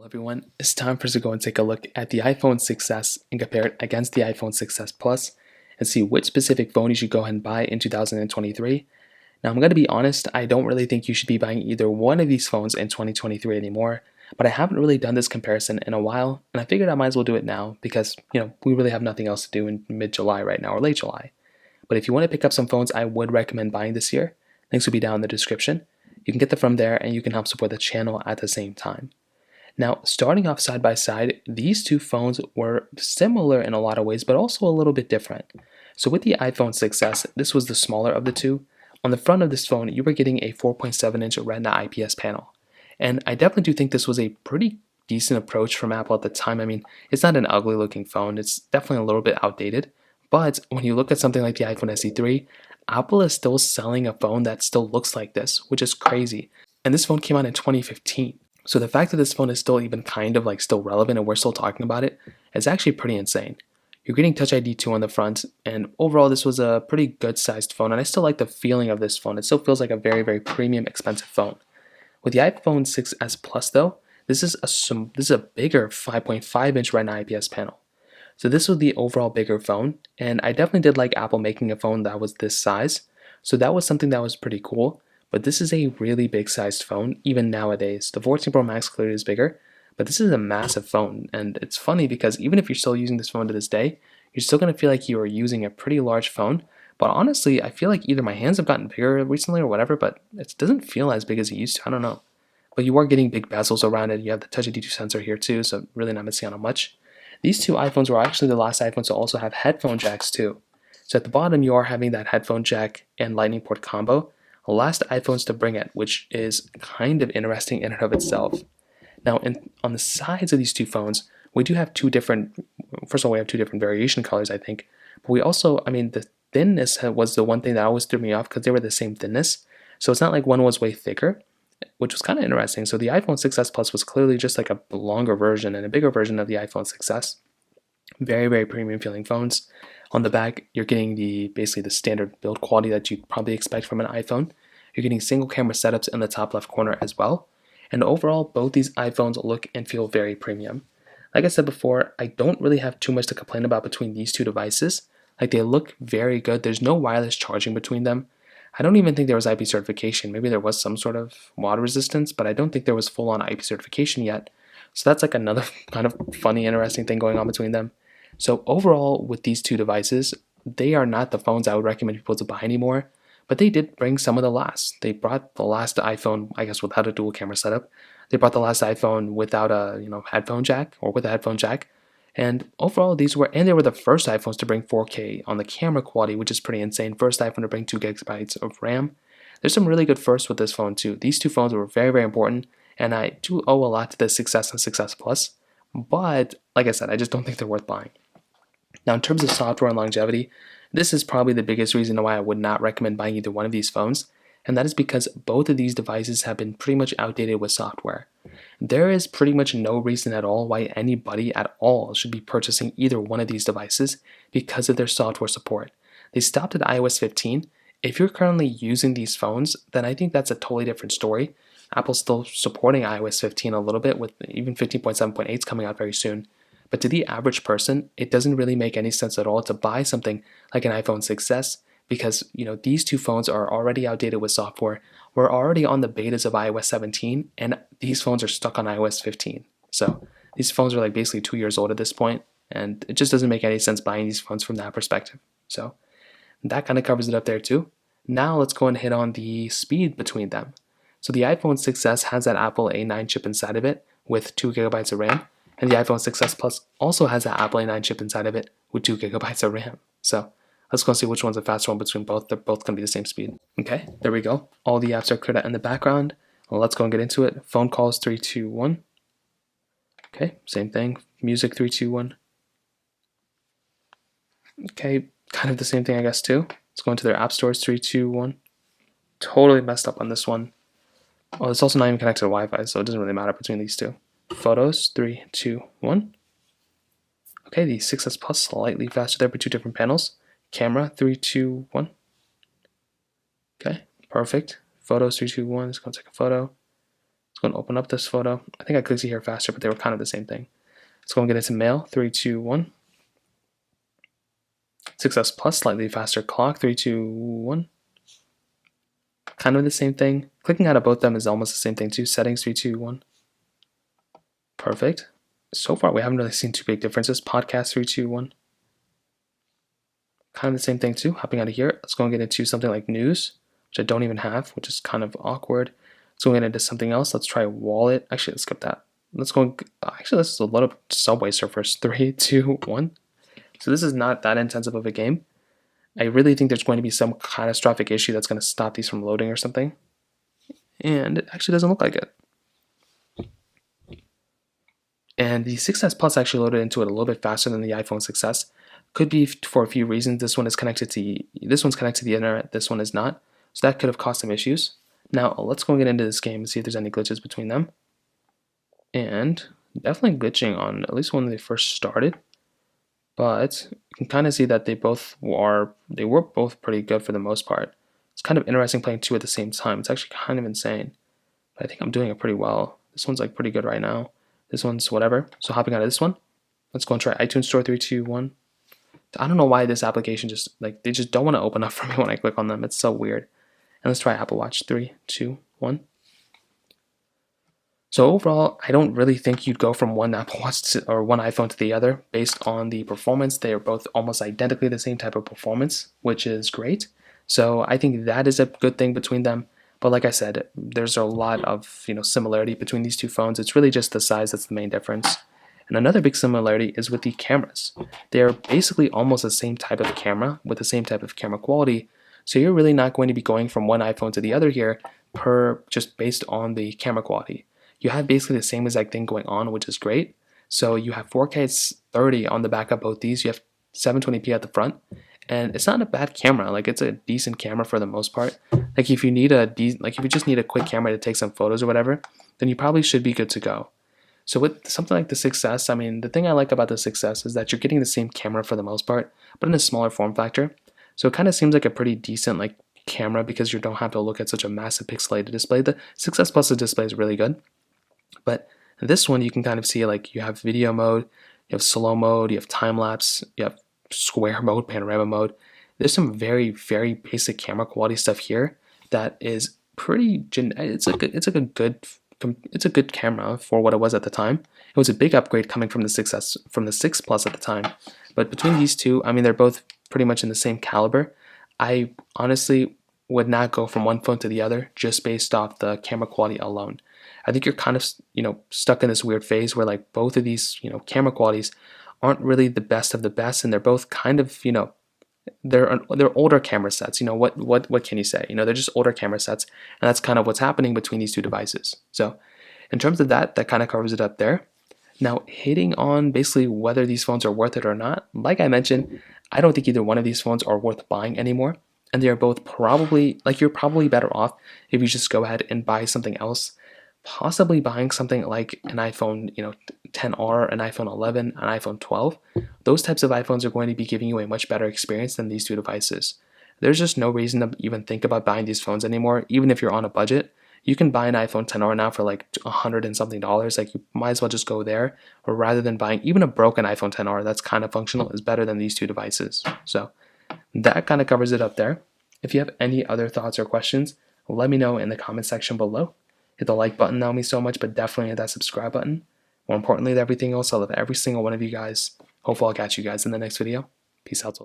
Well, everyone, it's time for us to go and take a look at the iPhone 6s and compare it against the iPhone 6s Plus and see which specific phone you should go ahead and buy in 2023. Now, I'm going to be honest, I don't really think you should be buying either one of these phones in 2023 anymore, but I haven't really done this comparison in a while, and I figured I might as well do it now because, we really have nothing else to do in mid-July right now or late July. But if you want to pick up some phones I would recommend buying this year, links will be down in the description. You can get them from there and you can help support the channel at the same time. Now, starting off side by side, these two phones were similar in a lot of ways, but also a little bit different. So with the iPhone 6s, this was the smaller of the two. On the front of this phone, you were getting a 4.7-inch Retina IPS panel. And I definitely do think this was a pretty decent approach from Apple at the time. I mean, it's not an ugly looking phone. It's definitely a little bit outdated. But when you look at something like the iPhone SE3, Apple is still selling a phone that still looks like this, which is crazy. And this phone came out in 2015. So the fact that this phone is still even kind of like still relevant and we're still talking about it is actually pretty insane. You're getting Touch ID 2 on the front, and overall this was a pretty good sized phone, and I still like the feeling of this phone. It still feels like a very, very premium expensive phone. With the iPhone 6s Plus though, this is a bigger 5.5-inch Retina IPS panel. So this was the overall bigger phone, and I definitely did like Apple making a phone that was this size. So that was something that was pretty cool. But this is a really big sized phone, even nowadays. The 14 Pro Max clearly is bigger, but this is a massive phone. And it's funny because even if you're still using this phone to this day, you're still going to feel like you are using a pretty large phone. But honestly, I feel like either my hands have gotten bigger recently or whatever, but it doesn't feel as big as it used to. I don't know. But you are getting big bezels around it. You have the Touch ID 2 sensor here too, so really not missing out on much. These two iPhones were actually the last iPhones to also have headphone jacks too. So at the bottom, you are having that headphone jack and lightning port combo. Last iPhones to bring it, which is kind of interesting in and of itself. Now, on the sides of these two phones, we do have two different, first of all, we have two different variation colors, I think. But we also, the thinness was the one thing that always threw me off because they were the same thinness. So it's not like one was way thicker, which was kind of interesting. So the iPhone 6s Plus was clearly just like a longer version and a bigger version of the iPhone 6s. Very, very premium feeling phones. On the back, you're getting basically the standard build quality that you'd probably expect from an iPhone. You're getting single camera setups in the top left corner as well. And overall, both these iPhones look and feel very premium. Like I said before, I don't really have too much to complain about between these two devices. Like, they look very good. There's no wireless charging between them. I don't even think there was IP certification. Maybe there was some sort of water resistance, but I don't think there was full-on IP certification yet. So that's like another kind of funny, interesting thing going on between them. So overall, with these two devices, they are not the phones I would recommend people to buy anymore, but they did bring some of the last. They brought the last iPhone, I guess, without a dual camera setup. They brought the last iPhone without a headphone jack or with a headphone jack. And overall, they were the first iPhones to bring 4K on the camera quality, which is pretty insane. First iPhone to bring 2 gigabytes of RAM. There's some really good firsts with this phone too. These two phones were very, very important, and I do owe a lot to the 6S and 6S Plus. But like I said, I just don't think they're worth buying. Now, in terms of software and longevity, this is probably the biggest reason why I would not recommend buying either one of these phones, and that is because both of these devices have been pretty much outdated with software. There is pretty much no reason at all why anybody at all should be purchasing either one of these devices because of their software support. They stopped at iOS 15. If you're currently using these phones, then I think that's a totally different story. Apple's still supporting iOS 15 a little bit, with even 15.7.8 coming out very soon. But to the average person, it doesn't really make any sense at all to buy something like an iPhone 6s because these two phones are already outdated with software. We're already on the betas of iOS 17, and these phones are stuck on iOS 15. So these phones are like basically 2 years old at this point, and it just doesn't make any sense buying these phones from that perspective. So that kind of covers it up there too. Now let's go and hit on the speed between them. So the iPhone 6s has that Apple A9 chip inside of it with 2 gigabytes of RAM. And the iPhone 6s Plus also has that Apple A9 chip inside of it with 2 gigabytes of RAM. So let's go and see which one's the faster one between both. They're both going to be the same speed. Okay, there we go. All the apps are cleared out in the background. Well, let's go and get into it. Phone calls 3, 2, 1. Okay, same thing. Music 3, 2, 1. Okay, kind of the same thing, I guess, too. Let's go into their app stores 3, 2, 1. Totally messed up on this one. Oh, it's also not even connected to Wi-Fi, so it doesn't really matter between these two. Photos 3, 2, 1. Okay, the 6s Plus slightly faster there, but two different panels. Camera 3, 2, 1. Okay, perfect. Photos 3, 2, 1. Let's go take a photo. Let's going to open up this photo. I think I clicked it here faster, but they were kind of the same thing. Let's go and get into mail. 3, 2, 1. 6S Plus, slightly faster clock. 3, 2, 1. Kind of the same thing. Clicking out of both of them is almost the same thing too. Settings. 3, 2, 1. Perfect. So far, we haven't really seen too big differences. Podcast. 3, 2, 1. Kind of the same thing too. Hopping out of here. Let's go and get into something like news, which I don't even have, which is kind of awkward. Let's go into something else. Let's try wallet. Actually, let's skip that. Let's go. Actually, let's load up Subway Surfers. 3, 2, 1. So this is not that intensive of a game. I really think there's going to be some catastrophic issue that's going to stop these from loading or something. And it actually doesn't look like it. And the 6S Plus actually loaded into it a little bit faster than the iPhone 6S. Could be for a few reasons. This one's connected to the internet. This one is not. So that could have caused some issues. Now let's go and get into this game and see if there's any glitches between them. And definitely glitching on at least when they first started. But you can kind of see that they were both pretty good for the most part. It's kind of interesting playing two at the same time. It's actually kind of insane. But I think I'm doing it pretty well. This one's like pretty good right now. This one's whatever. So hopping out of this one, let's go and try iTunes Store. 3, 2, 1. I don't know why this application they just don't want to open up for me when I click on them. It's so weird. And let's try Apple Watch. 3, 2, 1. So overall, I don't really think you'd go from one Apple Watch or one iPhone to the other based on the performance. They are both almost identically the same type of performance, which is great. So I think that is a good thing between them. But like I said, there's a lot of similarity between these two phones. It's really just the size that's the main difference. And another big similarity is with the cameras. They're basically almost the same type of camera with the same type of camera quality. So you're really not going to be going from one iPhone to the other here just based on the camera quality. You have basically the same exact thing going on, which is great. So you have 4K 30 on the back of both these. You have 720p at the front. And it's not a bad camera. Like, it's a decent camera for the most part. Like, if you just need a quick camera to take some photos or whatever, then you probably should be good to go. So with something like the 6S, I mean, the thing I like about the 6S is that you're getting the same camera for the most part, but in a smaller form factor. So it kind of seems like a pretty decent camera because you don't have to look at such a massive pixelated display. The 6S Plus display is really good, but this one you can kind of see you have video mode, you have slow mode, you have time lapse, you have square mode, panorama mode. There's some very, very basic camera quality stuff here that is pretty. It's a good camera for what it was at the time. It was a big upgrade coming from the 6 Plus at the time. But between these two, I mean, they're both pretty much in the same caliber. I honestly would not go from one phone to the other just based off the camera quality alone. I think you're kind of stuck in this weird phase where both of these camera qualities aren't really the best of the best, and they're both kind of they're older camera sets. What can you say? They're just older camera sets, and that's kind of what's happening between these two devices. So in terms of that kind of covers it up there. Now, hitting on basically whether these phones are worth it or not, like I mentioned, I don't think either one of these phones are worth buying anymore, and they're both you're probably better off if you just go ahead and buy something else, possibly buying something like an iPhone, XR, an iPhone 11, an iPhone 12. Those types of iPhones are going to be giving you a much better experience than these two devices. There's just no reason to even think about buying these phones anymore, even if you're on a budget. You can buy an iPhone XR now for $100 and something. You might as well just go there, or rather than buying even a broken iPhone XR that's kind of functional is better than these two devices. So that kind of covers it up there. If you have any other thoughts or questions, let me know in the comment section below. Hit the like button, that would mean so much, but definitely hit that subscribe button. More importantly than everything else, I love every single one of you guys. Hopefully I'll catch you guys in the next video. Peace out.